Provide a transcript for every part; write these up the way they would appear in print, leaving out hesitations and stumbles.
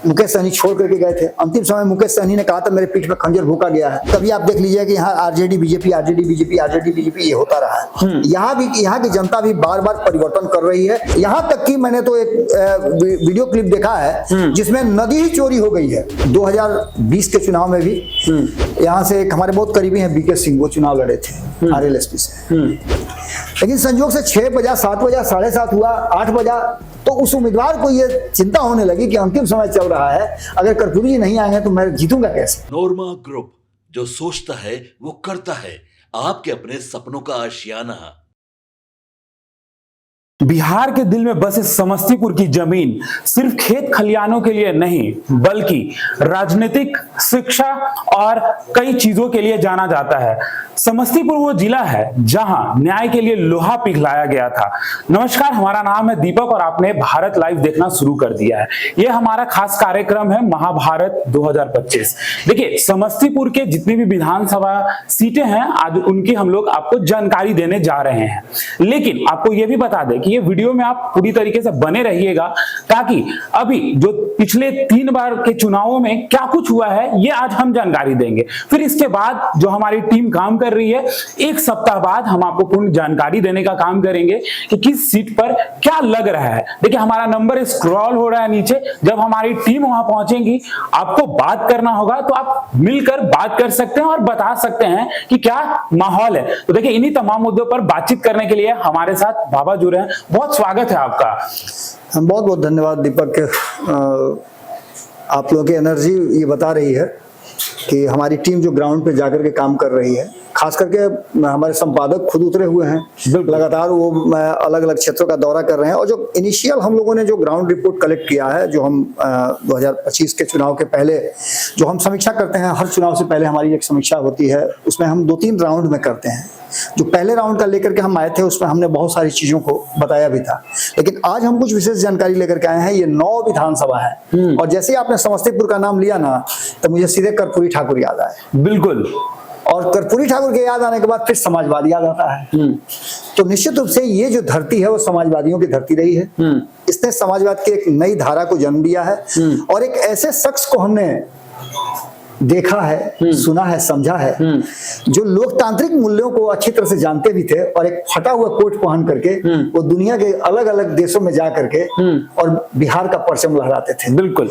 मुकेश सहनी छोड़ करके गए थे। अंतिम समय मुकेश सहनी ने कहा था मेरे पीठ में खंजर भूका गया है। तभी आप देख लीजिए कि यहाँ आरजेडी बीजेपी ये होता रहा है। यहाँ की जनता भी बार बार परिवर्तन कर रही है। यहाँ तक कि मैंने तो एक वीडियो क्लिप देखा है जिसमें नदी ही चोरी हो गई है। 2020 के चुनाव में भी यहाँ से एक हमारे बहुत करीबी हैं बीके सिंह, वो चुनाव लड़े थे आरएलएसपी से, लेकिन संयोग से 6 बजा, 7 बजा, 7:30 हुआ, 8 बजा, तो उस उम्मीदवार को ये चिंता होने लगी कि अंतिम समय चल रहा है, अगर कर्पूरी जी नहीं आएंगे तो मैं जीतूंगा कैसे। नोरमा ग्रुप, जो सोचता है वो करता है, आपके अपने सपनों का आशियाना। बिहार के दिल में बसे समस्तीपुर की जमीन सिर्फ खेत खलियानों के लिए नहीं बल्कि राजनीतिक, शिक्षा और कई चीजों के लिए जाना जाता है। समस्तीपुर वो जिला है जहां न्याय के लिए लोहा पिघलाया गया था। नमस्कार, हमारा नाम है दीपक और आपने भारत लाइव देखना शुरू कर दिया है। यह हमारा खास कार्यक्रम है महाभारत 2025। देखिए, समस्तीपुर के जितनी भी विधानसभा सीटें हैं आज उनकी हम लोग आपको जानकारी देने जा रहे हैं, लेकिन आपको यह भी बता दें ये वीडियो में आप पूरी तरीके से बने रहिएगा ताकि अभी जो पिछले 3 बार के चुनावों में क्या कुछ हुआ है ये आज हम जानकारी देंगे। फिर इसके बाद जो हमारी टीम काम कर रही है, 1 सप्ताह बाद हम आपको पूर्ण जानकारी देने का काम करेंगे कि किस सीट पर क्या लग रहा है। देखिए, हमारा नंबर स्क्रॉल हो रहा है नीचे। जब हमारी टीम वहां पहुंचेगी, आपको बात करना होगा तो आप मिलकर बात कर सकते हैं और बता सकते हैं कि क्या माहौल है। तो देखिए, इन्हीं तमाम मुद्दों पर बातचीत करने के लिए हमारे साथ बाबा जुड़े हैं। बहुत स्वागत है आपका। बहुत बहुत धन्यवाद दीपक। आप लोगों की एनर्जी ये बता रही है कि हमारी टीम जो ग्राउंड पे जाकर के काम कर रही है, खास करके हमारे संपादक खुद उतरे हुए हैं, लगातार वो अलग अलग क्षेत्रों का दौरा कर रहे हैं। और जो इनिशियल हम लोगों ने जो ग्राउंड रिपोर्ट कलेक्ट किया है, जो हम 2025 के चुनाव के पहले जो हम समीक्षा करते हैं, हर चुनाव से पहले हमारी एक समीक्षा होती है, उसमें हम 2-3 राउंड में करते हैं। जो पहले राउंड का लेकर के हम आए थे उसमें हमने बहुत सारी चीजों को बताया भी था, लेकिन आज हम कुछ विशेष जानकारी लेकर के आए हैं। ये 9 विधानसभा है और जैसे ही आपने समस्तीपुर का नाम लिया ना, तो मुझे सीधे कर्पूरी ठाकुर याद आए। बिल्कुल। और कर्पूरी ठाकुर के याद आने के बाद फिर समाजवादी याद आता है। तो निश्चित रूप से ये जो धरती है वो समाजवादियों की धरती रही है। इसने समाजवाद की एक नई धारा को जन्म दिया है और एक ऐसे शख्स को हमने देखा है, सुना है, समझा है, जो लोकतांत्रिक मूल्यों को अच्छी तरह से जानते भी थे और एक फटा हुआ कोट पहन करके वो दुनिया के अलग अलग देशों में जा करके और बिहार का परचम लहराते थे। बिल्कुल।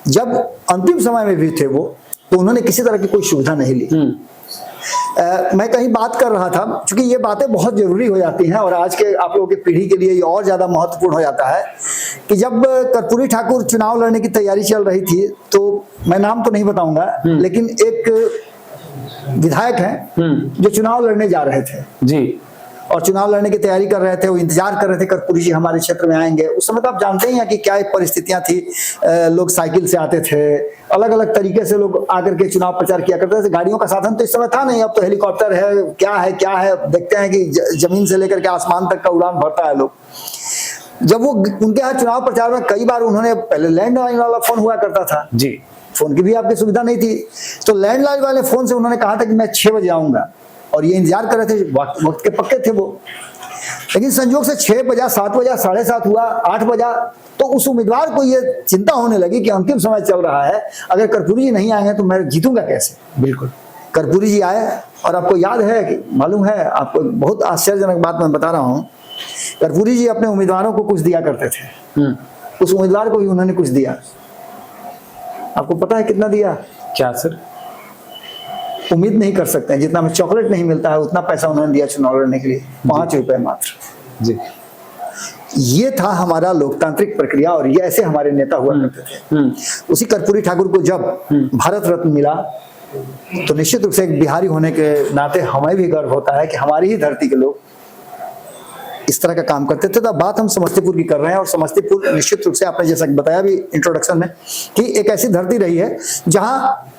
जब अंतिम समय में भी थे वो, तो उन्होंने किसी तरह की कोई सुविधा नहीं ली। मैं कहीं बात कर रहा था, क्योंकि ये बातें बहुत जरूरी हो जाती हैं और आज के आप लोगों की पीढ़ी के लिए ये और ज्यादा महत्वपूर्ण हो जाता है कि जब कर्पूरी ठाकुर चुनाव लड़ने की तैयारी चल रही थी, तो मैं नाम तो नहीं बताऊंगा, लेकिन एक विधायक हैं जो चुनाव लड़ने जा रहे थे जी, और चुनाव लड़ने की तैयारी कर रहे थे। वो इंतजार कर रहे थे कर्पूरी जी हमारे क्षेत्र में आएंगे। उस समय तो आप जानते ही हैं कि क्या परिस्थितियां थी। लोग साइकिल से आते थे, अलग अलग तरीके से लोग आकर के चुनाव प्रचार किया करते थे। गाड़ियों का साधन तो इस समय था नहीं, अब तो हेलीकॉप्टर है, क्या है देखते हैं कि जमीन से लेकर के आसमान तक का उड़ान भरता है लोग। जब वो उनके यहाँ चुनाव प्रचार में कई बार उन्होंने, पहले लैंडलाइन वाला फोन हुआ करता था जी, फोन की भी आपकी सुविधा नहीं थी, तो लैंडलाइन वाले फोन से उन्होंने कहा था कि मैं 6 बजे आऊंगा और ये इंतजार कर रहे थे, वक्त के पक्के थे वो। लेकिन संयोग से 6 बजा, 7 बजा, 7:30 हुआ, 8 बजा, तो उस उम्मीदवार को ये चिंता होने लगी कि अंतिम समय चल रहा है, अगर कर्पूरी जी नहीं आएंगे तो मैं जीतूंगा कैसे। बिल्कुल। कर्पूरी जी आए और आपको याद है कि मालूम है आपको, बहुत आश्चर्यजनक बात मैं बता रहा हूँ, कर्पूरी जी अपने उम्मीदवारों को कुछ दिया करते थे। उस उम्मीदवार को भी उन्होंने कुछ दिया। आपको पता है कितना दिया? क्या सर? उम्मीद नहीं कर सकते हैं, जितना में चॉकलेट नहीं मिलता है उतना पैसा उन्होंने दिया चुनाव लड़ने के लिए, 5 रुपए मात्र जी। ये था हमारा लोकतांत्रिक प्रक्रिया और ये ऐसे हमारे नेता हुआ करते थे। उसी कर्पूरी ठाकुर को जब भारत रत्न मिला, तो निश्चित रूप से एक बिहारी होने के नाते हमें भी गर्व होता है कि हमारी ही धरती के लोग इस तरह का काम करते थे। तो बात हम समस्तीपुर की कर रहे हैं और समस्तीपुर निश्चित रूप से आपने जैसा बताया भी इंट्रोडक्शन में कि एक ऐसी धरती रही है जहां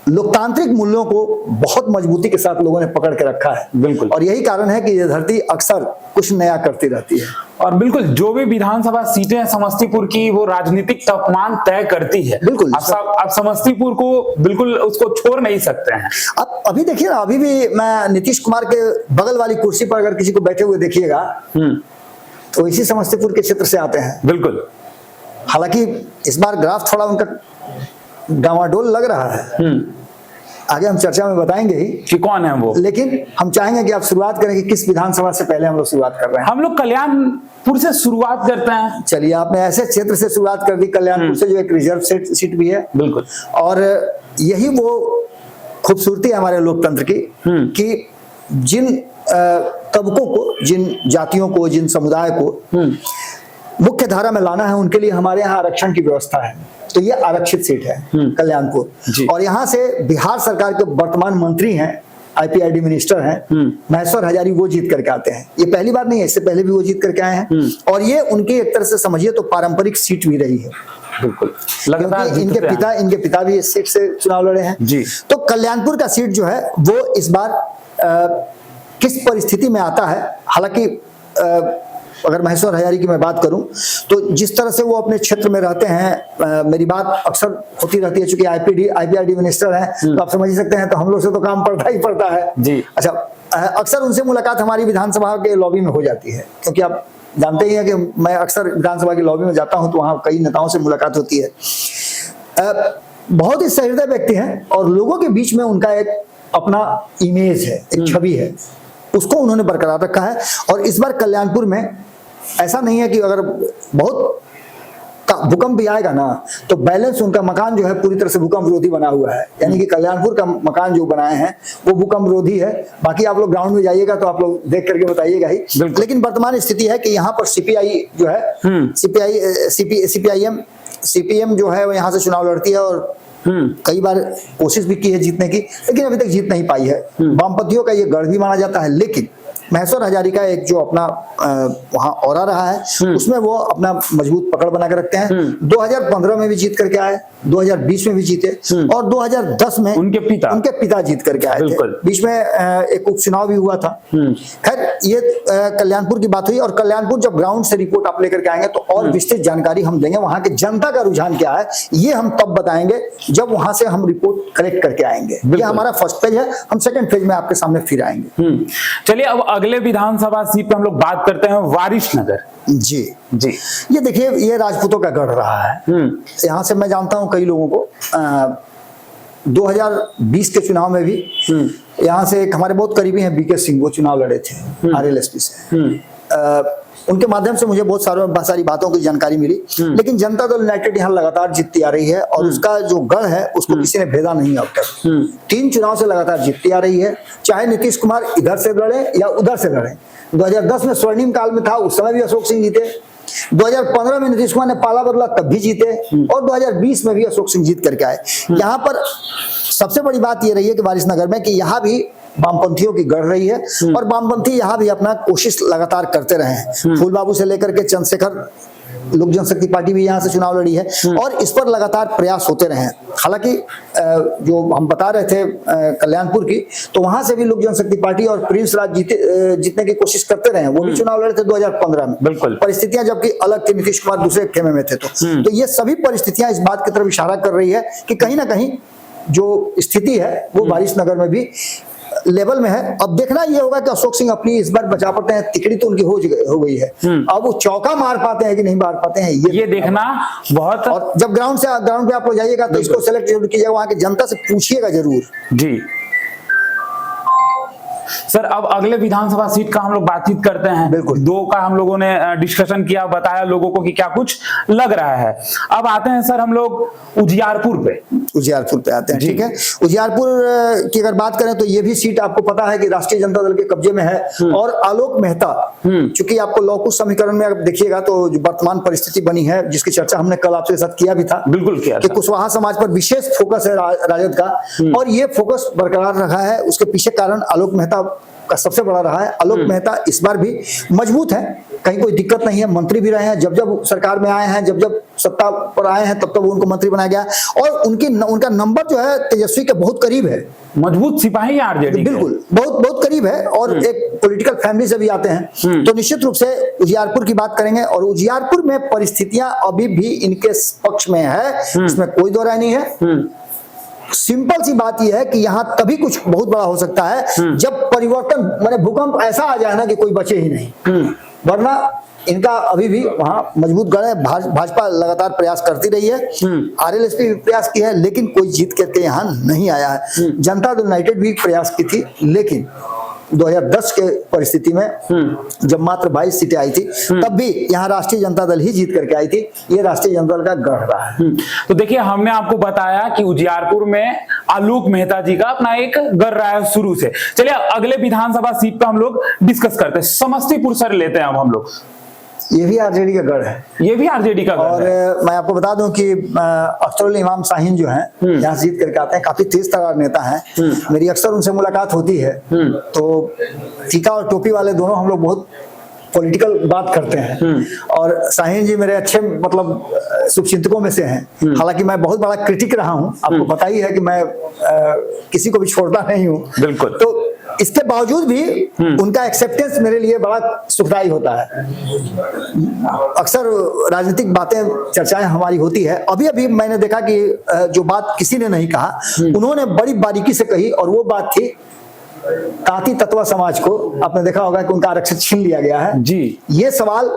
लोकतांत्रिक मूल्यों को बहुत मजबूती के साथ लोगों ने पकड़ के रखा है। बिल्कुल। और यही कारण है कि ये धरती अक्सर कुछ नया करती रहती है। और बिल्कुल, जो भी विधानसभा सीटें हैं समस्तीपुर की, वो राजनीतिक तापमान तय करती है। बिल्कुल। आप समस्तीपुर को बिल्कुल उसको छोड़ नहीं सकते हैं। अब अभी देखिए ना, अभी भी मैं नीतीश कुमार के बगल वाली कुर्सी पर अगर किसी को बैठे हुए देखिएगा, तो इसी समस्तीपुर के क्षेत्र से आते हैं। बिल्कुल। हालांकि इस बार ग्राफ थोड़ा उनका डामाडोल लग रहा है, आगे हम चर्चा में बताएंगे ही कि कौन है वो। लेकिन हम चाहेंगे कि आप शुरुआत करें कि किस विधानसभा से पहले हम लोग शुरुआत कर रहे हैं। हम लोग कल्याणपुर से शुरुआत करते हैं। चलिए, आपने ऐसे क्षेत्र से शुरुआत कर दी, कल्याणपुर से, जो एक रिजर्व सीट भी है। बिल्कुल। और यही वो खूबसूरती है हमारे लोकतंत्र की कि जिन तबकों को, जिन जातियों को, जिन समुदाय को मुख्य धारा में लाना है, उनके लिए हमारे यहाँ आरक्षण की व्यवस्था है। तो ये आरक्षित सीट है कल्याणपुर, और यहाँ से बिहार सरकार के वर्तमान मंत्री हैं, IPRD मिनिस्टर हैं महेश्वर हजारी, वो जीत करके आते हैं। ये पहली बार नहीं है, इससे पहले भी वो जीत करके आए हैं। और ये उनकी एक तरह से समझिए तो पारंपरिक सीट भी रही है। बिल्कुल, क्योंकि इनके पिता भी इस सीट से चुनाव लड़े हैं जी। तो कल्याणपुर का सीट जो है वो इस बार किस परिस्थिति में आता है, हालांकि अगर महेश्वर हजारी की मैं बात करूं तो जिस तरह से वो अपने क्षेत्र में रहते हैं, मेरी बात अक्सर होती रहती है, चूंकि IPRD मिनिस्टर हैं तो आप समझ ही सकते हैं, तो हम लोग से तो काम पड़ता ही पड़ता है जी। अच्छा, अक्सर उनसे मुलाकात हमारी विधानसभा के लॉबी में हो जाती है, क्योंकि आप जानते ही हैं कि मैं अक्सर विधानसभा के लॉबी में जाता हूं तो वहां कई नेताओं से मुलाकात होती है। बहुत ही सहृदय व्यक्ति हैं और लोगों के बीच में उनका एक अपना इमेज है, एक छवि है, उसको उन्होंने बरकरार रखा है। और इस बार कल्याणपुर में ऐसा नहीं है कि अगर बहुत भूकंप भी आएगा ना तो बैलेंस, उनका मकान जो है पूरी तरह से भूकंप विरोधी बना हुआ है, यानी कि कल्याणपुर का मकान जो बनाए हैं वो भूकंप विरोधी है। बाकी आप लोग ग्राउंड में जाइएगा तो आप लोग देख करके बताइएगा ही। लेकिन वर्तमान स्थिति है कि यहाँ पर CPI जो है, CPIM जो है वो यहाँ से चुनाव लड़ती है और कई बार कोशिश भी की है जीतने की, लेकिन अभी तक जीत नहीं पाई है। वामपंथियों का ये गढ़ भी माना जाता है, लेकिन महेश्वर हजारी का एक जो अपना वहां औरा रहा है उसमें वो अपना मजबूत पकड़ बना के रखते हैं। 2015 में भी जीत करके आए, 2020 में भी जीते और 2010 में उनके पिता जीत करके आए थे। बीच में एक उपचुनाव भी हुआ था। खैर, ये कल्याणपुर की बात हुई और कल्याणपुर जब ग्राउंड से रिपोर्ट आप लेकर के आएंगे तो और विस्तृत जानकारी हम देंगे, वहां के जनता का रुझान क्या है ये हम तब बताएंगे जब वहां से हम रिपोर्ट कलेक्ट करके आएंगे। ये हमारा फर्स्ट फेज है, हम सेकंड फेज में आपके सामने फिर आएंगे। चलिए, अब अगले विधानसभा सीट पे हम लोग बात करते हैं वारिसनगर। जी जी, ये देखिए, ये राजपूतों का गढ़ रहा है। यहाँ से मैं जानता हूँ कई लोगों को। 2020 के चुनाव में भी यहाँ से एक हमारे बहुत करीबी हैं BK सिंह, वो चुनाव लड़े थे RLSP से। उनके माध्यम से मुझे बहुत सारी बातों की जानकारी मिली। लेकिन जनता दल यूनाइटेड यहाँ लगातार जीतती आ रही है और उसका जो गढ़ है उसको किसी ने भेदा नहीं अब तक। 3 चुनाव से लगातार जीतती आ रही है, चाहे नीतीश कुमार इधर से लड़े या उधर से लड़े। 2010 में स्वर्णिम काल में था, उस समय भी अशोक सिंह जीते। 2015 में नीतीश कुमार ने पाला बदला, तब भी जीते। और 2020 में भी अशोक सिंह जीत करके आए। यहाँ पर सबसे बड़ी बात ये रही है कि वारिसनगर में कि यहाँ भी वामपंथियों की गढ़ रही है और वामपंथी यहाँ भी अपना कोशिश लगातार करते रहे हैं। फूल बाबू से लेकर के चंद्रशेखर, लोक जनशक्ति पार्टी भी यहाँ से चुनाव लड़ी है और इस पर लगातार प्रयास होते रहे। हालांकि जो हम बता रहे थे कल्याणपुर की, तो वहां से भी लोक जनशक्ति पार्टी और प्रिंस राज जीतने की कोशिश करते रहे। वो भी चुनाव लड़े थे 2015 में। बिल्कुल, परिस्थितियां जबकि अलग थी, नीतीश कुमार दूसरे खेमे में थे। तो ये सभी परिस्थितियां इस बात की तरफ इशारा कर रही है कि कहीं ना कहीं जो स्थिति है वो वारिसनगर में भी लेवल में है। अब देखना ये होगा कि अशोक सिंह अपनी इस बार बचा पाते हैं, तिकड़ी तो उनकी हो गई है। अब वो चौका मार पाते हैं कि नहीं मार पाते हैं, ये देखना बहुत। और जब ग्राउंड पे आप लोग जाइएगा तो इसको सेलेक्ट जरूर कीजिएगा, वहां की जनता से पूछिएगा जरूर। जी सर, अब अगले विधानसभा सीट का हम लोग बातचीत करते हैं। बिल्कुल, 2 का हम लोगों ने डिस्कशन किया, बताया लोगों को कि क्या कुछ लग रहा है। अब आते हैं सर हम लोग उजियारपुर पे आते हैं। ठीक है, उजियारपुर की अगर बात करें तो ये भी सीट आपको पता है कि राष्ट्रीय जनता दल के कब्जे में है। और आलोक मेहता, चूंकि आपको लौकुश समीकरण में अगर देखिएगा तो जो वर्तमान परिस्थिति बनी है, जिसकी चर्चा हमने कल आपके साथ किया भी था, बिल्कुल किया कि कुशवाहा समाज पर विशेष फोकस है राजद का, और ये फोकस बरकरार रहा है। उसके पीछे कारण आलोक मेहता का सबसे बड़ा रहा है। आलोक मेहता इस बार भी मजबूत है, कहीं कोई दिक्कत नहीं है। मंत्री भी रहे हैं, जब सरकार में आए हैं, जब सत्ता पर आए हैं, तब उनको मंत्री बनाया गया। और उनका नंबर जो है तेजस्वी के बहुत करीब है। मजबूत सिपाही आरजेडी, बिल्कुल बहुत करीब है और एक पॉलिटिकल फैमिली से भी आते हैं। तो निश्चित रूप से उजियारपुर की बात करेंगे और उजियारपुर में परिस्थितियां अभी भी इनके पक्ष में है, इसमें कोई दो राय नहीं है। सिंपल सी बात यह है कि यहाँ तभी कुछ बहुत बड़ा हो सकता है जब परिवर्तन, माने भूकंप ऐसा आ जाए ना कि कोई बचे ही नहीं। वरना इनका अभी भी वहाँ मजबूत गढ़ है। भाजपा लगातार प्रयास करती रही है, आरएलएसपी भी प्रयास की है, लेकिन कोई जीत करके यहाँ नहीं आया है। जनता दल यूनाइटेड भी प्रयास की थी, लेकिन 2010 के परिस्थिति में जब मात्र 22 सीटें आई थी, तब भी यहाँ राष्ट्रीय जनता दल ही जीत करके आई थी। ये राष्ट्रीय जनता दल का गढ़ रहा है। तो देखिए, हमने आपको बताया कि उजियारपुर में आलोक मेहता जी का अपना एक गढ़ रहा है शुरू से। चलिए अगले विधानसभा सीट पे हम लोग डिस्कस करते हैं। समस्तीपुर सर लेते हैं अब हम लोग। ये भी आरजेडी का गढ़ है। ये भी आरजेडी का गढ़ और है। मैं आपको बता दूं कि अख्तरुल इमाम शाहीन जो हैं, यहाँ जीत करके आते हैं, काफी तेज तर्रार नेता हैं। मेरी अक्सर उनसे मुलाकात होती है, तो टीका और टोपी वाले दोनों हम लोग बहुत पॉलिटिकल बात करते हैं। और शाहीन जी मेरे अच्छे मतलब शुभचिंतकों में से हैं। हालांकि मैं बहुत बड़ा क्रिटिक रहा हूं, आपको पता ही है कि मैं किसी को भी छोड़ता नहीं हूं। बिल्कुल। तो इसके बावजूद भी उनका एक्सेप्टेंस मेरे लिए बड़ा सुखदायी होता है। अक्सर राजनीतिक बातें चर्चाएं हमारी होती है। अभी अभी मैंने देखा कि जो बात किसी ने नहीं कहा, उन्होंने बड़ी बारीकी से कही, और वो बात थी तांती तत्वा समाज को आपने देखा होगा कि उनका आरक्षण छीन लिया गया है जी। ये सवाल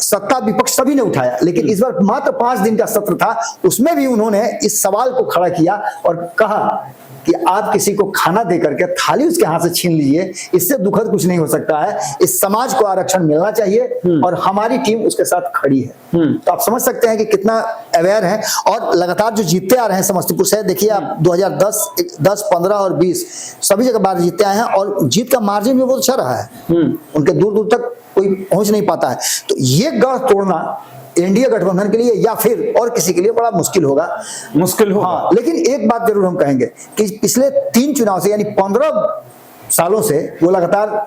सत्ता विपक्ष सभी ने उठाया, लेकिन इस बार मात्र 5 दिन का सत्र था, उसमें भी उन्होंने इस सवाल को खड़ा किया और कहा कि आप किसी को खाना दे करके थाली उसके हाथ से छीन लीजिए, इससे दुखद कुछ नहीं हो सकता है। इस समाज को आरक्षण मिलना चाहिए और हमारी टीम उसके साथ खड़ी है। तो आप समझ सकते हैं कि कितना अवेयर है। और लगातार जो जीतते आ रहे हैं समस्तीपुर से, देखिए आप 2010, 10, 15 और 20 सभी जगह बार जीतते आए हैं, और जीत का मार्जिन भी बहुत अच्छा रहा है। उनके दूर दूर तक कोई पहुंच नहीं पाता है। तो ये गढ़ तोड़ना एनडीए गठबंधन के लिए या फिर और किसी के लिए बड़ा मुश्किल होगा। हाँ, लेकिन एक बात जरूर हम कहेंगे कि पिछले 3 चुनाव से, यानी 15 सालों से वो लगातार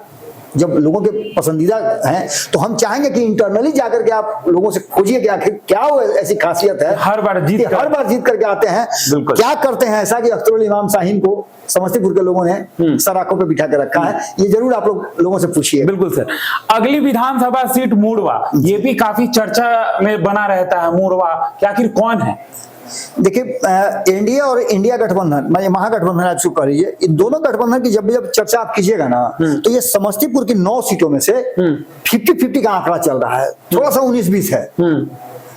जब लोगों के पसंदीदा हैं, तो हम चाहेंगे कि इंटरनली जाकर के आप लोगों से खोजिए कि आखिर क्या वो ऐसी खासियत है हर बार जीत करके आते हैं, क्या करते हैं ऐसा कि अख्तरुल इमाम शाहीन को समस्तीपुर के लोगों ने सर आंखों पे बिठा के रखा है। ये जरूर आप लोगों से पूछिए। बिल्कुल सर। अगली विधानसभा सीट मोरवा, ये भी काफी चर्चा में बना रहता है। मोरवा कि आखिर कौन है? देखिए, एनडीए और इंडिया गठबंधन, महागठबंधन आप शुरू कर लीजिए, इन दोनों गठबंधन की जब चर्चा आप कीजिएगा ना, तो ये समस्तीपुर की 9 सीटों में से 50-50 का आंकड़ा चल रहा है, थोड़ा सा 19-20 है।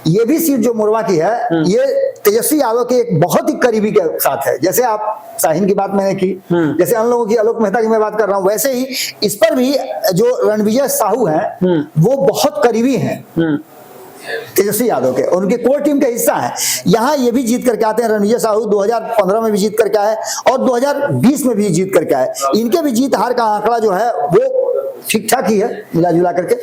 ये भी सीट जो मोरवा की है, ये तेजस्वी यादव के एक बहुत ही करीबी के साथ है। जैसे आप शाहीन की बात मैंने की, जैसे अन्य लोगों की, आलोक मेहता की मैं बात कर रहा हूं, वैसे ही इस पर भी जो रणविजय साहू हैं, वो बहुत करीबी हैं तेजस्वी यादव के, उनके कोर टीम का हिस्सा है। यहाँ ये भी जीत करके आते हैं। रणविजय साहू 2015 में भी जीत करके आए और 2020 में भी जीत करके आए। इनके भी जीत हार का आंकड़ा जो है वो ठीक ठाक ही है मिला जुला करके।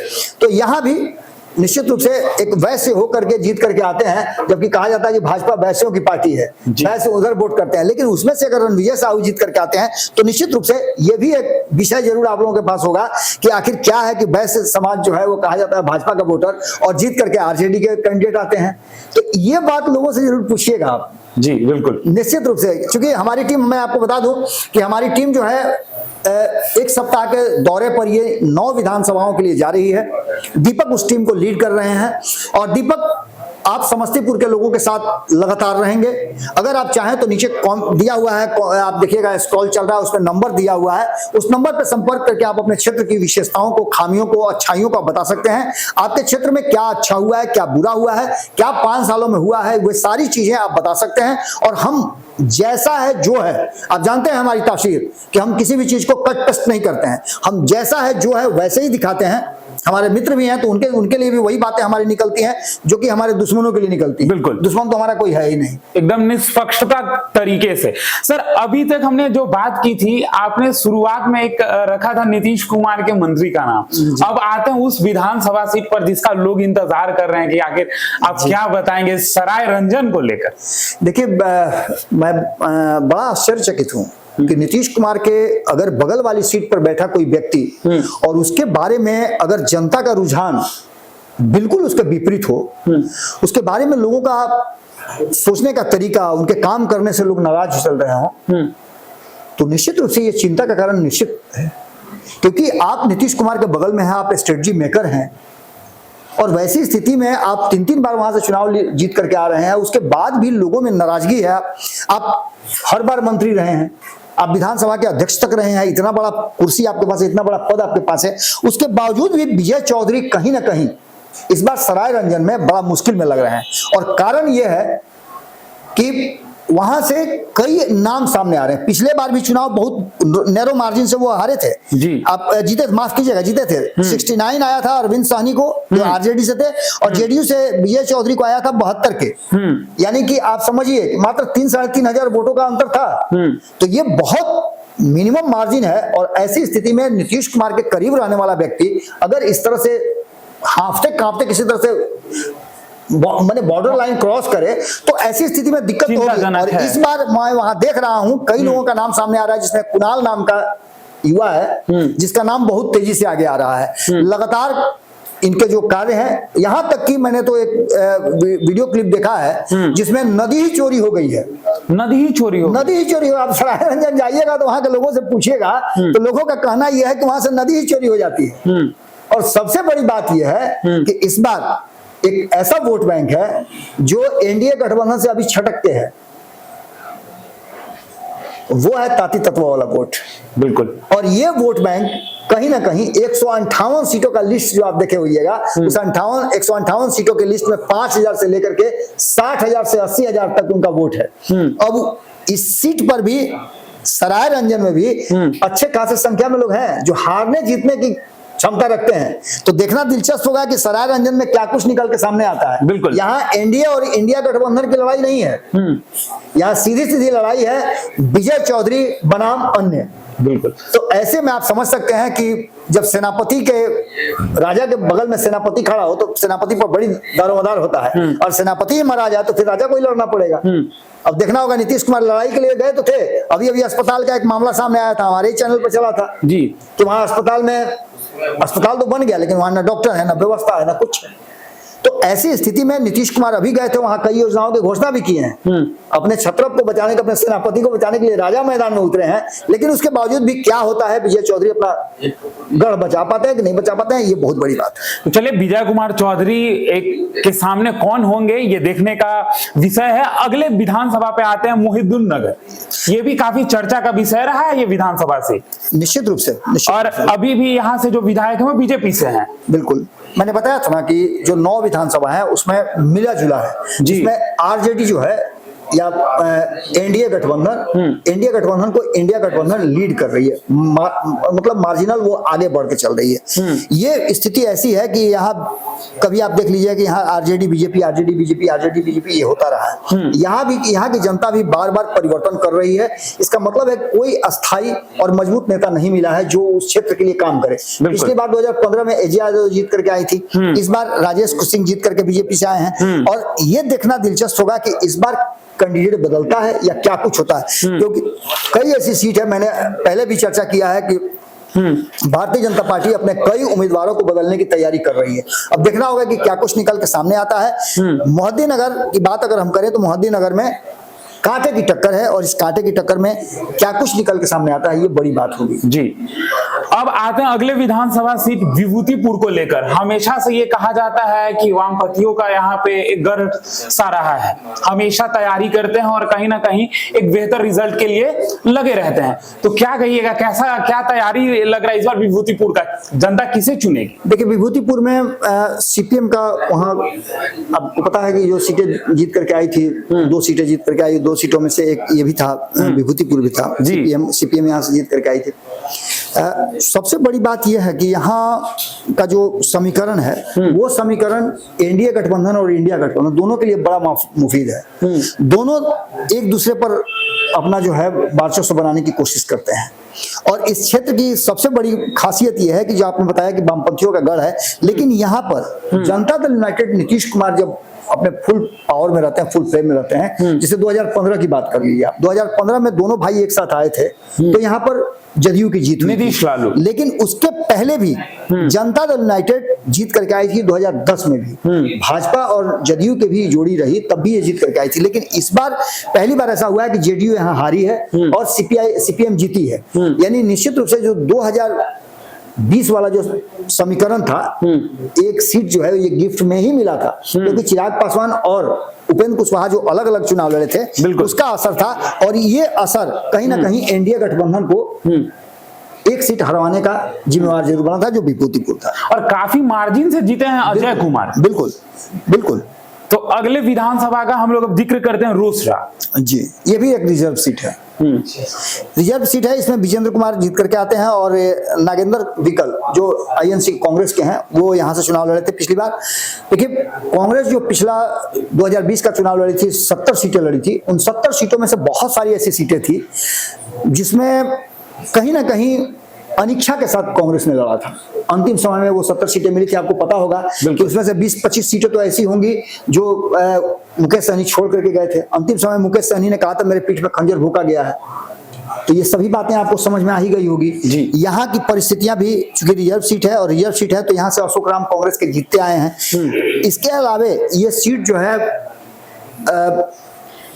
तो यहाँ भी निश्चित रूप से एक वैश्य होकर के जीत करके आते हैं, जबकि कहा जाता है कि भाजपा वैश्यों की पार्टी है, वैश्य उधर वोट करते हैं। लेकिन उसमें से अगर रणविजय साहू जीत करके आते हैं, तो निश्चित रूप से ये भी एक विषय जरूर आप लोगों के पास होगा कि आखिर क्या है कि वैश्य समाज जो है वो कहा जाता है भाजपा का वोटर, और जीत करके आरजेडी के कैंडिडेट आते हैं। तो ये बात लोगों से जरूर पूछिएगा आप। जी बिल्कुल, निश्चित रूप से, क्योंकि हमारी टीम, मैं आपको बता दूं कि हमारी टीम जो है एक सप्ताह के दौरे पर ये 9 विधानसभाओं के लिए जा रही है। दीपक उस टीम को लीड कर रहे हैं, और दीपक आप समस्तीपुर के लोगों के साथ लगातार रहेंगे। अगर आप चाहें तो नीचे दिया हुआ है, आप देखिएगा स्क्रॉल चल रहा है, उस पर नंबर दिया हुआ है, उस नंबर पर संपर्क करके आप अपने क्षेत्र की विशेषताओं को, खामियों को, अच्छाइयों को बता सकते हैं। आपके क्षेत्र में क्या अच्छा हुआ है, क्या बुरा हुआ है, क्या 5 सालों में हुआ है, वे सारी चीजें आप बता सकते हैं। और हम जैसा है जो है, आप जानते हैं हमारी तासीर कि हम किसी भी चीज को कट पेस्ट नहीं करते हैं, हम जैसा है जो है वैसे ही दिखाते हैं। हमारे मित्र भी हैं तो उनके लिए भी वही बातें हमारी निकलती हैं जो कि हमारे दुश्मनों के लिए निकलती हैं। बिल्कुल, दुश्मन तो हमारा कोई है ही नहीं, एकदम निष्पक्षता तरीके से। सर, अभी तक हमने जो बात की थी, आपने शुरुआत में एक रखा था नीतीश कुमार के मंत्री का नाम। अब आते हैं उस विधानसभा सीट पर जिसका लोग इंतजार कर रहे हैं कि आखिर आप क्या बताएंगे सराय रंजन को लेकर। देखिए, मैं बड़ा आश्चर्यचकित हूँ कि नीतीश कुमार के अगर बगल वाली सीट पर बैठा कोई व्यक्ति और उसके बारे में अगर जनता का रुझान बिल्कुल उसके विपरीत हो, उसके बारे में लोगों का सोचने का तरीका, उनके काम करने से लोग नाराज चल रहे हो, तो निश्चित रूप से ये चिंता का कारण निश्चित है। क्योंकि आप नीतीश कुमार के बगल में हैं, आप स्ट्रेटजी मेकर हैं, और वैसी स्थिति में आप 3-3 बार वहां से चुनाव जीत करके आ रहे हैं, उसके बाद भी लोगों में नाराजगी है। आप हर बार मंत्री रहे हैं, आप विधानसभा के अध्यक्ष तक रहे हैं, इतना बड़ा कुर्सी आपके पास है, इतना बड़ा पद आपके पास है, उसके बावजूद भी विजय चौधरी कहीं ना कहीं इस बार सराय रंजन में बड़ा मुश्किल में लग रहे हैं। और कारण यह है कि वहां से कई नाम सामने आ रहे हैं। पिछले बार भी चुनाव बहुत नैरो मार्जिन से वो हारे थे जी। आप जीते, माफ कीजिएगा, जीते थे। 69 आया था अरविंद साहनी को जो आरजेडी से थे, और जेडीयू से विजय चौधरी को आया था 72 के। यानी कि आप समझिए मात्र 3-3.5 हजार वोटों का अंतर था। तो ये बहुत मिनिमम मार्जिन है। और ऐसी स्थिति में नीतीश कुमार के करीब रहने वाला व्यक्ति अगर इस तरह से हाफते कांपते किसी तरह से मैंने बॉर्डर लाइन क्रॉस करे तो ऐसी स्थिति में दिक्कत होगी। और इस बार मैं वहां देख रहा हूं कई लोगों का नाम सामने आ रहा है, जिसमें कुणाल नाम का युवा है जिसका नाम बहुत तेजी से आगे आ रहा है। लगातार इनके जो कार्य हैं, यहां तक कि मैंने तो एक वीडियो क्लिप देखा है जिसमें नदी ही चोरी हो गई है। नदी ही चोरी हो। आप सराय रंजन जाइएगा तो वहां के लोगों से पूछिएगा तो लोगों का कहना यह है कि वहां से नदी ही चोरी हो जाती है। और सबसे बड़ी बात यह है कि इस बार एक ऐसा वोट बैंक है जो एनडीए गठबंधन से अभी छटकते हैं, वो है ताती तत्व वाला वोट। बिल्कुल। और ये वोट बैंक कहीं ना कहीं 158 सीटों का लिस्ट जो आप देखे होइएगा, उस 158 सीटों के लिस्ट में 5000 से लेकर के 60,000 से 80,000 तक उनका वोट है। अब इस सीट पर भी सराय रंजन में भी अच्छे खासे संख्या में लोग हैं जो हारने जीतने की क्षमता रखते हैं। तो देखना दिलचस्प होगा कि सराय रंजन में क्या कुछ निकल के सामने आता है। बिल्कुल। यहाँ एनडीए और इंडिया गठबंधन की लड़ाई नहीं है, यहाँ सीधी सीधी लड़ाई है विजय चौधरी बनाम अन्य। बिल्कुल। तो ऐसे में आप समझ सकते हैं कि जब सेनापति के राजा के बगल में सेनापति खड़ा हो तो सेनापति पर बड़ी दारोमदार होता है, और सेनापति ही मारा जाए तो फिर राजा को ही लड़ना पड़ेगा। अब देखना होगा नीतीश कुमार लड़ाई के लिए गए तो थे, अभी अस्पताल का एक मामला सामने आया था, हमारे चैनल पर चला था जी, कि वहां अस्पताल तो बन गया लेकिन वहां ना डॉक्टर है, ना व्यवस्था है, ना कुछ है। तो ऐसी स्थिति में नीतीश कुमार अभी गए थे, वहां कई योजनाओं की घोषणा भी की है, अपने छत्रप को बचाने के, अपने सेनापति को बचाने के लिए राजा मैदान में उतरे हैं। लेकिन उसके बावजूद भी क्या होता है, विजय चौधरी अपना गढ़ बचा पाते हैं कि नहीं बचा पाते हैं, ये बहुत बड़ी बात है। तो चलिए, विजय कुमार चौधरी के सामने कौन होंगे ये देखने का विषय है। अगले विधानसभा पे आते हैं, मोहिउद्दीन नगर। ये भी काफी चर्चा का विषय रहा है ये विधानसभा से, निश्चित रूप से। और अभी भी यहाँ से जो विधायक है वो बीजेपी से हैं। बिल्कुल, मैंने बताया था ना कि जो 9 विधानसभा है उसमें मिला जुला है, जिसमें आरजेडी जो है या एनडीए गठबंधन को इंडिया गठबंधन लीड कर रही है, मतलब मार्जिनल वो आगे बढ़ के चल रही है। ये स्थिति ऐसी है कि यहाँ कभी आप देख लीजिए कि यहाँ आरजेडी बीजेपी ये होता रहा है। यहाँ की जनता भी बार बार परिवर्तन कर रही है। इसका मतलब है कोई अस्थाई और मजबूत नेता नहीं मिला है जो उस क्षेत्र के लिए काम करे। पिछली बार 2015 में एजे यादव जीत करके आई थी, इस बार राजेश कुसिंग जीत करके बीजेपी से आए हैं। और ये देखना दिलचस्प होगा कि इस बार कैंडिडेट बदलता है या क्या कुछ होता है, क्योंकि कई ऐसी सीट है, मैंने पहले भी चर्चा किया है कि भारतीय जनता पार्टी अपने कई उम्मीदवारों को बदलने की तैयारी कर रही है। अब देखना होगा कि क्या कुछ निकल के सामने आता है। मोहद्दी नगर की बात अगर हम करें तो मोहद्दी नगर में कांटे की टक्कर है, और इस कांटे की टक्कर में क्या कुछ निकल के सामने आता है, ये बड़ी बात होगी जी। अब आते हैं अगले विधानसभा सीट विभूतिपुर को लेकर। हमेशा से ये कहा जाता है कि वामपंथियों का यहाँ पे एक गढ़ सा रहा है, हमेशा तैयारी करते हैं और कहीं ना कहीं एक बेहतर रिजल्ट के लिए लगे रहते हैं। तो क्या कहिएगा, क्या तैयारी लग रहा है इस बार विभूतिपुर का, जनता किसे चुनेगी? देखिए, विभूतिपुर में सीपीएम का, वहाँ आपको पता है कि जो सीटें जीत करके आई थी, 2 सीटें जीत करके आई, 2 सीटों में से एक ये भी था, विभूतिपुर भी था। सीपीएम यहाँ से जीत करके आई थी। सबसे बड़ी बात यह है कि यहाँ का जो समीकरण है वो समीकरण एनडीए गठबंधन और इंडिया गठबंधन दोनों के लिए बड़ा मुफीद है। दोनों एक दूसरे पर अपना जो है वर्चस्व बनाने की कोशिश करते हैं। और इस क्षेत्र की सबसे बड़ी खासियत यह है कि जो आपने बताया कि वामपंथियों का गढ़ है, लेकिन यहाँ पर जनता दल यूनाइटेड नीतीश कुमार जब अपने फुल पावर में रहते हैं, फुल फ्लेम में रहते हैं, जैसे 2015 की बात कर लीजिए आप, 2015 में दोनों भाई एक साथ आए थे तो यहाँ पर जदयू की जीत हुई, नीतीश लालू। लेकिन उसके पहले भी जनता दल यूनाइटेड जीत करके आई थी 2010 में भी। भाजपा और जदयू के भी जोड़ी रही, तब भी ये जीत करके आई थी। लेकिन इस बार पहली बार ऐसा हुआ है कि जेडीयू यहाँ हारी है और सीपीएम जीती है। यानी निश्चित रूप से जो 20 वाला जो समीकरण था, एक सीट जो है ये गिफ्ट में ही मिला था, क्योंकि चिराग पासवान और उपेंद्र कुशवाहा जो अलग अलग चुनाव लड़े थे उसका असर था, और ये असर कहीं ना कहीं एनडीए गठबंधन को एक सीट हरवाने का जिम्मेवार जरूर बना था, जो विभूतिपुर था। और काफी मार्जिन से जीते हैं अजय कुमार। बिल्कुल बिल्कुल। तो अगले विधानसभा का हम लोग अब जिक्र करते हैं रोसड़ा जी, ये भी एक रिजर्व सीट है। रिजर्व सीट है, इसमें विजेंद्र कुमार जीत करके आते हैं, और नागेंद्र विकल जो आईएनसी कांग्रेस के हैं वो यहाँ से चुनाव लड़े थे पिछली बार। देखिए, कांग्रेस जो पिछला 2020 का चुनाव लड़ी थी, 70 सीटें लड़ी थी, उन 70 सीटों में से बहुत सारी ऐसी सीटें थी जिसमें कहीं ना कहीं अनिच्छा के साथ कांग्रेस ने लड़ा था। अंतिम समय में वो 70 सीटें मिली थी। आपको पता होगा कि उसमें से 20-25 सीटें तो ऐसी होंगी जो मुकेश सहनी छोड़ करके गए थे। अंतिम समय मुकेश सहनी ने कहा था मेरे पीठ में खंजर भूका गया है। तो ये सभी बातें आपको समझ में आ ही गई होगी जी। यहाँ की परिस्थितियां भी, चूंकि रिजर्व सीट है और रिजर्व सीट है तो यहाँ से अशोक राम कांग्रेस के जीतते आए हैं। इसके अलावे ये सीट जो है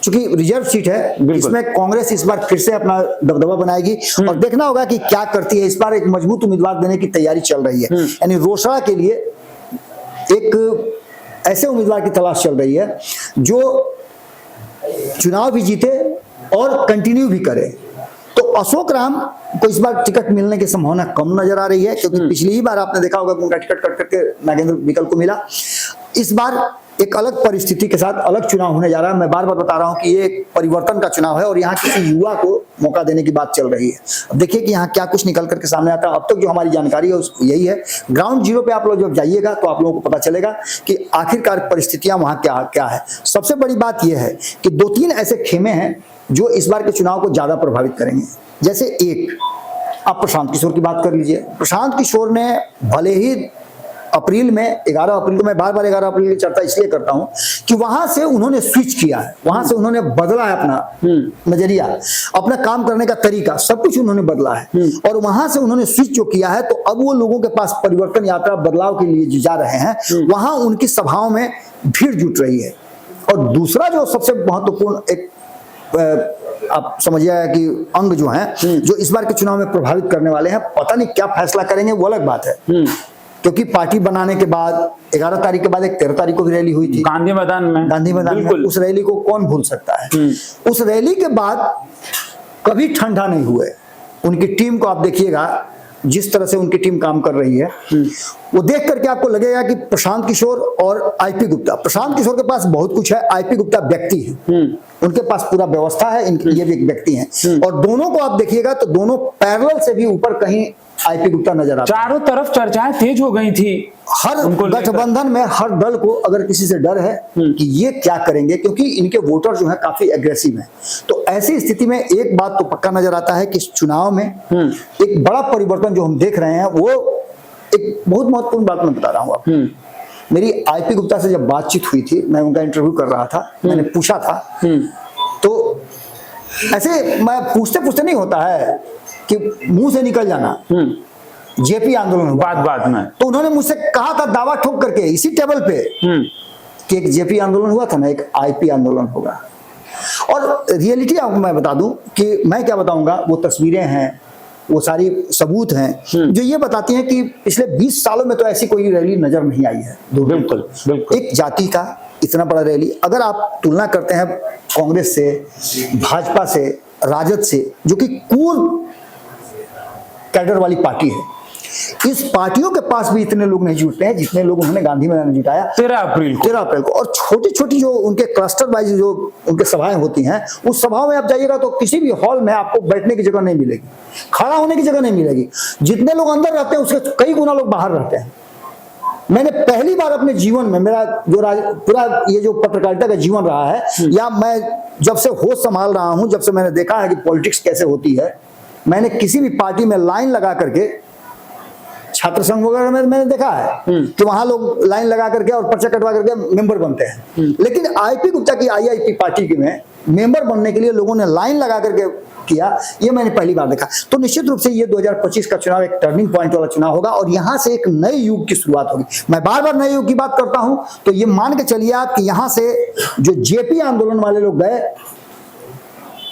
चूंकि रिजर्व सीट है, इसमें कांग्रेस इस बार फिर से अपना दबदबा बनाएगी, और देखना होगा कि क्या करती है। इस बार एक मजबूत उम्मीदवार देने की तैयारी चल रही है, यानी रोसड़ा के लिए एक ऐसे उम्मीदवार की तलाश चल रही है जो चुनाव भी जीते और कंटिन्यू भी करे। तो अशोक राम को इस बार टिकट मिलने की संभावना कम नजर आ रही है, क्योंकि पिछली ही बार आपने देखा होगा कि उनका टिकट कट करके नागेंद्र विकल को मिला। इस बार एक अलग परिस्थिति के साथ अलग चुनाव होने जा रहा है। मैं बार बार बता रहा हूं कि ये एक परिवर्तन का चुनाव है और यहाँ किसी युवा को मौका देने की बात चल रही है। अब देखिए कि यहाँ क्या कुछ निकल करके सामने आता है। अब तक जो हमारी जानकारी है यही है। ग्राउंड जीरो पे आप लोग जब जाइएगा तो आप लोगों को पता चलेगा कि आखिरकार परिस्थितियां वहां क्या क्या है। सबसे बड़ी बात यह है कि 2-3 ऐसे खेमे हैं जो इस बार के चुनाव को ज्यादा प्रभावित करेंगे। जैसे एक, आप प्रशांत किशोर की बात कर लीजिए। प्रशांत किशोर ने भले ही अप्रैल में 11 अप्रैल को, मैं बार बार 11 अप्रैल की चर्चा इसलिए करता हूं कि वहां से उन्होंने स्विच किया है, वहां से उन्होंने बदला है अपना नजरिया, अपना काम करने का तरीका, सब कुछ उन्होंने बदला है। और वहां से उन्होंने स्विच जो किया है तो अब वो लोगों के पास परिवर्तन यात्रा बदलाव के लिए जा रहे हैं। वहां उनकी सभाओं में भीड़ जुट रही है। और दूसरा जो सबसे महत्वपूर्ण एक आप समझिएगा कि अंग जो है जो इस बार के चुनाव में प्रभावित करने वाले हैं, पता नहीं क्या फैसला करेंगे, वो अलग बात है। क्योंकि पार्टी बनाने के बाद 11 तारीख के बाद एक 13 तारीख को भी रैली हुई थी गांधी मैदान में। उस रैली को कौन भूल सकता है। उस रैली के बाद कभी ठंडा नहीं हुए। उनकी टीम को आप देखिएगा, जिस तरह से उनकी टीम काम कर रही है, वो देख करके आपको लगेगा कि प्रशांत किशोर और आईपी गुप्ता, प्रशांत किशोर के पास बहुत कुछ है, आईपी गुप्ता व्यक्ति है, उनके पास पूरा व्यवस्था है, ये भी एक व्यक्ति हैं। और दोनों को आप देखिएगा तो दोनों पैरेलल से भी ऊपर कहीं आईपी गुप्ता नजर आता है। चारों तरफ चर्चाएं तेज हो गई थी। हर गठबंधन में हर दल को अगर किसी से डर है कि ये क्या करेंगे, क्योंकि इनके वोटर जो है काफी एग्रेसिव हैं, तो ऐसी स्थिति में एक बात तो पक्का नजर आता है कि इस चुनाव में एक बड़ा परिवर्तन जो हम देख रहे हैं, वो एक बहुत महत्वपूर्ण बात मैं बता रहा हूँ आपको। मेरी आईपी गुप्ता से जब बातचीत हुई थी, मैं उनका इंटरव्यू कर रहा था, मैंने पूछा था, तो ऐसे मैं पूछते पूछते नहीं होता है कि मुंह से निकल जाना, जेपी आंदोलन बात में, तो उन्होंने मुझसे कहा था दावा ठोक करके इसी टेबल पे कि एक जेपी आंदोलन हुआ था ना, एक आईपी आंदोलन होगा। और रियलिटी आपको मैं बता दूं कि मैं क्या बताऊंगा, वो तस्वीरें हैं, वो सारी सबूत हैं जो ये बताती हैं कि पिछले 20 सालों में तो ऐसी कोई रैली नजर नहीं आई है। बिल्कुल एक जाति का इतना बड़ा रैली, अगर आप तुलना करते हैं कांग्रेस से, भाजपा से, राजद से, जो कि पूर्व कैडर वाली पार्टी है, इस पार्टियों के पास भी इतने लोग नहीं जुटते हैं जितने लोग उन्होंने गांधी मैदान में जुटाया 13 अप्रैल को। और छोटी छोटी जो उनके क्लस्टर वाइज जो उनके सभाएं होती हैं, उस सभाओं में आप जाइएगा तो किसी भी हॉल में आपको बैठने की जगह नहीं मिलेगी, खड़ा होने की जगह नहीं मिलेगी। जितने लोग अंदर रहते हैं उसके कई गुना लोग बाहर रहते हैं। मैंने पहली बार अपने जीवन में, मेरा जो पूरा ये जो पत्रकारिता का जीवन रहा है, या मैं जब से होश संभाल रहा हूं, जब से मैंने देखा है कि पॉलिटिक्स कैसे होती है, मैंने किसी भी पार्टी में लाइन लगा करके, छात्र संघ वगैरह में मैंने देखा है कि वहां लोग लाइन लगा करके और पर्चा कटवा करके मेंबर बनते हैं। लेकिन आईपी गुप्ता की आईआईपी पार्टी के में मेंबर बनने के लिए लोगों ने लाइन लगा करके किया, ये मैंने पहली बार देखा। तो निश्चित रूप से ये 2025 का चुनाव एक टर्निंग पॉइंट वाला चुनाव होगा और यहां से एक नए युग की शुरुआत होगी। मैं बार बार नए युग की बात करता हूं, तो ये मान के चलिए आप कि यहां से जो जेपी आंदोलन वाले लोग गए,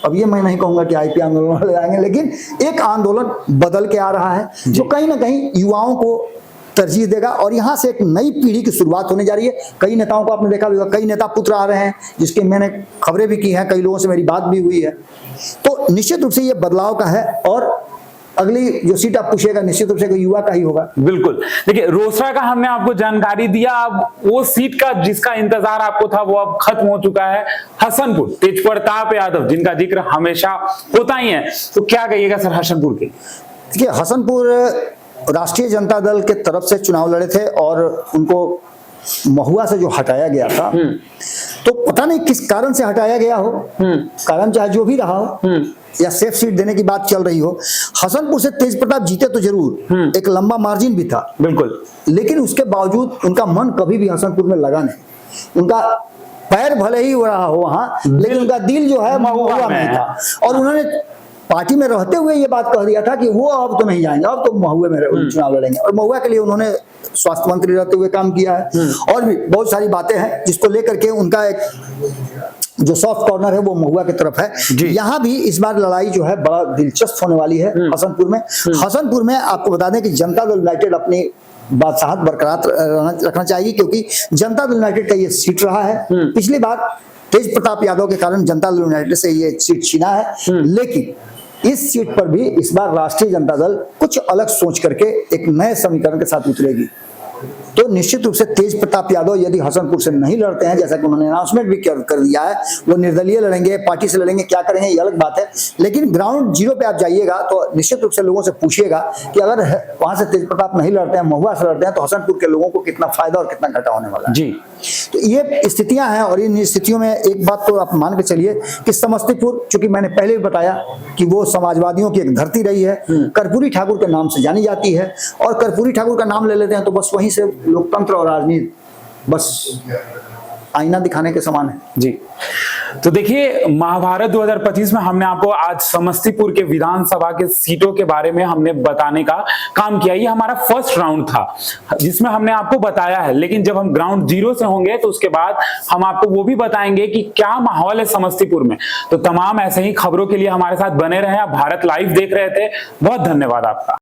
अब ये मैं नहीं कहूंगा कि आईपी आंदोलन वाले आएंगे, लेकिन एक आंदोलन बदल के आ रहा है जो कहीं ना कहीं युवाओं को तरजीह देगा और यहाँ से एक नई पीढ़ी की शुरुआत होने जा रही है। कई नेताओं को आपने देखा भी होगा, कई नेता पुत्र आ रहे हैं जिसके मैंने खबरें भी की हैं, कई लोगों से मेरी बात भी हुई है। तो निश्चित रूप से ये बदलाव का है और अगली जो सीट आप पूछिएगा निश्चित रूप से कोई युवा का ही होगा। बिल्कुल। देखिए, रोसड़ा का हमने आपको जानकारी दिया, अब वो सीट का जिसका इंतजार आपको था वो अब खत्म हो चुका है। हसनपुर, तेज प्रताप यादव जिनका जिक्र हमेशा होता ही है, तो क्या कहिएगा सर हसनपुर के? देखिए, हसनपुर राष्ट्रीय जनता दल के तरफ से चुनाव लड़े थे और उनको महुआ से जो हटाया गया था, तो पता नहीं किस कारण से हटाया गया हो, कारण चाहे जो भी रहा हो या सेफ सीट देने की बात चल रही हो। हसनपुर से तेज प्रताप जीते तो जरूर, एक लंबा मार्जिन भी था बिल्कुल, लेकिन उसके बावजूद उनका मन कभी भी हसनपुर में लगा नहीं। उनका पैर भले ही हो रहा हो वहां, लेकिन उनका दिल जो है महुआ में था और उन्होंने पार्टी में रहते हुए ये बात कह दिया था कि वो अब तो नहीं जाएंगे, अब तो महुए में चुनाव लड़ेंगे। और महुआ के लिए उन्होंने स्वास्थ्य मंत्री रहते हुए काम किया है और भी बहुत सारी बातें हैं जिसको लेकर के उनका एक जो सॉफ्ट कॉर्नर है वो महुआ की तरफ है। यहाँ भी इस बार लड़ाई जो है बड़ा दिलचस्प होने वाली है हसनपुर में। हसनपुर में आपको बता दें कि जनता दल यूनाइटेड अपनी बादशाहत बरकरार रखना चाहिए, क्योंकि जनता दल यूनाइटेड का ये सीट रहा है। पिछली बार तेज प्रताप यादव के कारण जनता दल यूनाइटेड से ये सीट छीना है, लेकिन इस सीट पर भी इस बार राष्ट्रीय जनता दल कुछ अलग सोच करके एक नए समीकरण के साथ उतरेगी। तो निश्चित रूप से तेज प्रताप यादव यदि हसनपुर से नहीं लड़ते हैं, जैसा कि उन्होंने अनाउंसमेंट भी कर दिया है, वो निर्दलीय लड़ेंगे, पार्टी से लड़ेंगे, क्या करेंगे ये अलग बात है। लेकिन ग्राउंड जीरो पे आप जाइएगा तो निश्चित रूप से लोगों से पूछिएगा कि अगर वहां से तेज प्रताप नहीं लड़ते हैं, महुआ से लड़ते हैं, तो हसनपुर के लोगों को कितना फायदा और कितना घाटा होने वाला है। जी, तो ये स्थितियां हैं और इन स्थितियों में एक बात तो आप मान के चलिए कि समस्तीपुर, चूंकि मैंने पहले भी बताया कि वो समाजवादियों की एक धरती रही है, कर्पूरी ठाकुर के नाम से जानी जाती है और कर्पूरी ठाकुर का नाम ले लेते हैं तो बस वहीं से लोकतंत्र और राजनीति बस आईना दिखाने के समान है। जी, तो देखिए, महाभारत 2025 में हमने आपको आज समस्तीपुर के विधानसभा के सीटों के बारे में हमने बताने का काम किया। ये हमारा फर्स्ट राउंड था जिसमें हमने आपको बताया है, लेकिन जब हम ग्राउंड जीरो से होंगे तो उसके बाद हम आपको वो भी बताएंगे कि क्या माहौल है समस्तीपुर में। तो तमाम ऐसे ही खबरों के लिए हमारे साथ बने रहे। आप भारत लाइव देख रहे थे, बहुत धन्यवाद आपका।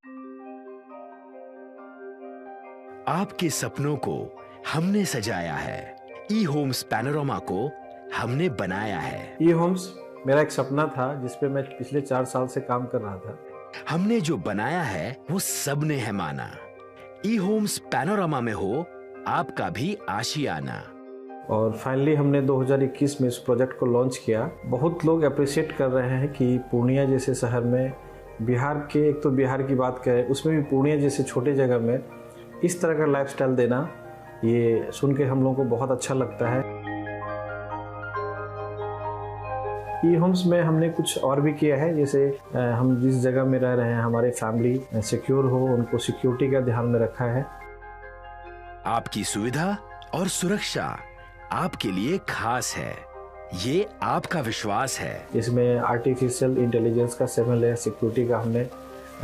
आपके सपनों को हमने सजाया है, ई होम्स पैनोरमा को हमने बनाया है। ई होम्स मेरा एक सपना था जिस पे मैं पिछले 4 साल से काम कर रहा था। हमने जो बनाया है वो सबने है माना। ई होम्स पैनोरमा में हो आपका भी आशियाना। और फाइनली हमने 2021 में इस प्रोजेक्ट को लॉन्च किया। बहुत लोग अप्रिशिएट कर रहे हैं कि पूर्णिया जैसे शहर में, बिहार के, एक तो बिहार की बात करें उसमें भी पूर्णिया जैसे छोटे जगह में इस तरह का लाइफस्टाइल देना, ये सुन के हम लोगों को बहुत अच्छा लगता है। ई होम्स में हमने कुछ और भी किया है, जैसे हम जिस जगह में रह रहे हैं हमारे फैमिली सिक्योर हो, उनको सिक्योरिटी का ध्यान में रखा है। आपकी सुविधा और सुरक्षा आपके लिए खास है, ये आपका विश्वास है। इसमें आर्टिफिशियल इंटेलिजेंस का 7 लेयर सिक्योरिटी का हमने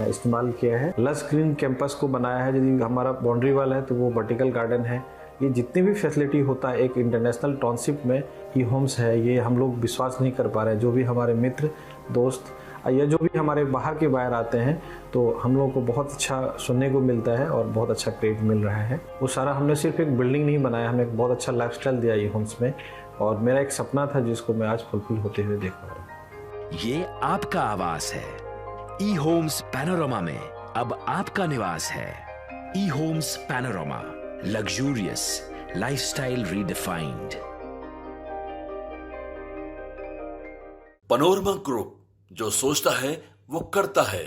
इस्तेमाल किया है। लस ग्रीन कैंपस को बनाया है। यदि हमारा बाउंड्री वाल है तो वो वर्टिकल गार्डन है। ये जितनी भी फैसिलिटी होता है एक इंटरनेशनल टाउनशिप में ई होम्स है, ये हम लोग विश्वास नहीं कर पा रहे हैं। जो भी हमारे मित्र दोस्त या जो भी हमारे बाहर के बाहर आते हैं तो हम लोगों को बहुत अच्छा सुनने को मिलता है और बहुत अच्छा क्रेडिट मिल रहा है। वो सारा हमने सिर्फ एक बिल्डिंग नहीं बनाया, हमें एक बहुत अच्छा लाइफस्टाइल दिया ई होम्स में, और मेरा एक सपना था जिसको मैं आज फुलफिल होते हुए देख पा रहा हूँ। ये आपका आवास है। ई होम्स पैनोरमा में अब आपका निवास है। E homes Panorama, luxurious lifestyle redefined. Panorama group, जो सोचता है वो करता है।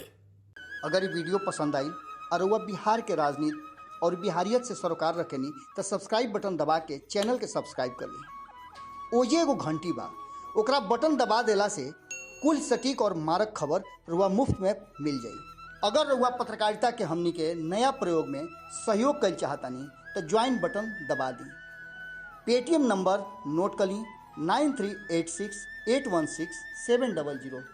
अगर ये वीडियो पसंद आई और वह बिहार के राजनीति और बिहारियत से सरोकार रखेनी तो सब्सक्राइब बटन दबा के चैनल के सब्सक्राइब कर ली। ओजे एगो घंटी बा, ओकरा बटन दबा देला से कुल सटीक और मारक खबर रुआ मुफ्त में मिल जाई। अगर रुआ पत्रकारिता के हमनी के नया प्रयोग में सहयोग कर चाहतानी तो ज्वाइन बटन दबा दी। पेटीएम नंबर नोट कर ली 9386816700।